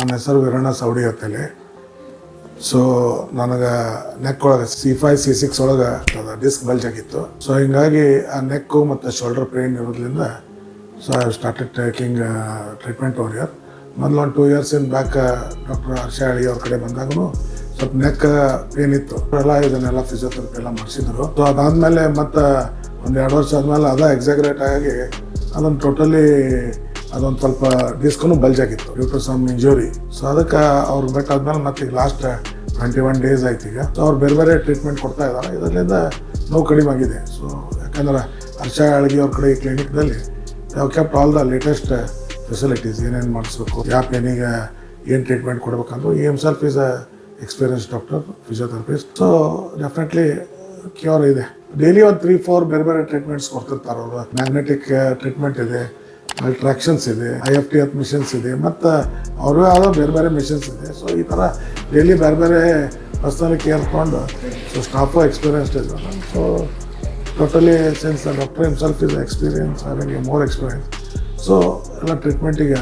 ನನ್ನ ಹೆಸರು ವೀರಣ್ಣ ಸವಡಿ ಅಂತೇಳಿ. ಸೊ ನನಗೆ ನೆಕ್ ಒಳಗೆ C5-C6 ಒಳಗೆ ಡಿಸ್ಕ್ ಬಲ್ಜ್ ಆಗಿತ್ತು. ಸೊ ಹಿಂಗಾಗಿ ಆ ನೆಕ್ಕು ಮತ್ತು ಶೋಲ್ಡರ್ ಪೇನ್ ಇರೋದ್ರಿಂದ so I started taking treatment over here. ಮೊದಲು ಒಂದು 2 years ಬ್ಯಾಕ್ ಡಾಕ್ಟರ್ ಹರ್ಷ ಹಳ್ಳಿ ಅವ್ರ ಕಡೆ ಬಂದಾಗೂ ಸ್ವಲ್ಪ ನೆಕ್ ಪೇನ್ ಇತ್ತು. ಇದನ್ನೆಲ್ಲ ಫಿಸಿಯೋಥೆರಪಿ ಎಲ್ಲ ಮಾಡಿಸಿದ್ರು. ಸೊ ಅದಾದಮೇಲೆ ಮತ್ತು ಒಂದು 2 ವರ್ಷ ಆದಮೇಲೆ ಎಕ್ಸಾಗ್ರೇಟ್ ಆಗಿ ಅದನ್ನು ಟೋಟಲಿ ಅದೊಂದು ಸ್ವಲ್ಪ ಡಿಸ್ಕೂ ಬಲ್ಜ್ ಆಗಿತ್ತು due to some injury. So ಅದಕ್ಕೆ ಅವ್ರು ಬೇಕಾದ್ಮೇಲೆ ಮತ್ತೆ ಈಗ ಲಾಸ್ಟ್ 21 days ಆಯ್ತು ಈಗ. ಸೊ ಅವ್ರು ಬೇರೆ ಬೇರೆ ಟ್ರೀಟ್ಮೆಂಟ್ ಕೊಡ್ತಾ ಇದ್ದಾರೆ. ಇದರಿಂದ ನೋವು ಕಡಿಮೆ ಆಗಿದೆ. ಸೊ ಯಾಕಂದ್ರೆ ಹರ್ಷ ಹಳ್ಗಿ ಅವ್ರ ಕಡೆ ಈ ಕ್ಲಿನಿಕ್ದಲ್ಲಿ ನಾವು kept all the latest facilities, ಏನೇನು ಮಾಡಿಸ್ಬೇಕು, ಯಾವ ಪೇನಿಗೆ ಏನು ಟ್ರೀಟ್ಮೆಂಟ್ ಕೊಡ್ಬೇಕಂದ್ರೆ ಈ himself is a experience doctor physiotherapist. So definitely cure ಇದೆ. ಡೈಲಿ ಒಂದು 3-4 ಬೇರೆ ಬೇರೆ ಟ್ರೀಟ್ಮೆಂಟ್ಸ್ ಕೊಡ್ತಿರ್ತಾರೆ ಅವರು. ಮ್ಯಾಗ್ನೆಟಿಕ್ ಟ್ರೀಟ್ಮೆಂಟ್ ಇದೆ, ಅಲ್ಟ್ರಾಕ್ಷನ್ಸ್ ಇದೆ, IFTF ಮಿಷನ್ಸ್ ಇದೆ, ಮತ್ತು ಅವ್ರೂ ಆದ ಬೇರೆ ಬೇರೆ ಮಿಷನ್ಸ್ ಇದೆ. ಸೊ ಈ ಥರ ಡೈಲಿ ಬೇರೆ ಬೇರೆ ಪರ್ಸನಲ್ ಕೇರ್ ತೊಗೊಂಡು ಸೊ ಸ್ಟಾಫು ಎಕ್ಸ್ಪೀರಿಯನ್ಸ್ಡ್ ಇದೆ. So totally since the doctor himself is experience, having A more experience. So ಎಲ್ಲ ಟ್ರೀಟ್ಮೆಂಟಿಗೆ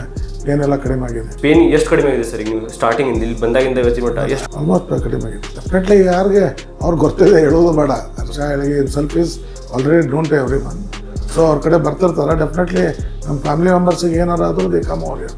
ಏನೆಲ್ಲ ಕಡಿಮೆ ಆಗಿದೆ. ಪೇನ್ ಎಷ್ಟು ಕಡಿಮೆ ಆಗಿದೆ ಸರ್? ನೀವು ಸ್ಟಾರ್ಟಿಂಗ್ ಇಲ್ಲಿ ಬಂದಾಗಿಂದ ಇವತ್ತಿನ ಎಷ್ಟು? ಆಲ್ಮೋಸ್ಟ್ ಕಡಿಮೆ ಆಗಿದೆ. ಡೆಫಿನೆಟ್ಲಿ ಯಾರಿಗೆ ಅವ್ರಿಗೆ ಗೊತ್ತಿದೆ ಹೇಳೋದು ಬೇಡ. ಹರ್ಷ ಹಳ್ಗಿ himself is already don't every one. So ಅವ್ರ ಕಡೆ ಬರ್ತಿರ್ತಾರೆ. ಡೆಫಿನೆಟ್ಲಿ ನಮ್ಮ ಫ್ಯಾಮಿಲಿ ಮೆಂಬರ್ಸಿಗೆ ಏನಾರು ಆದರೂ ದೇ ಕಮ್ ಓವರ್ ಹಿಯರ್.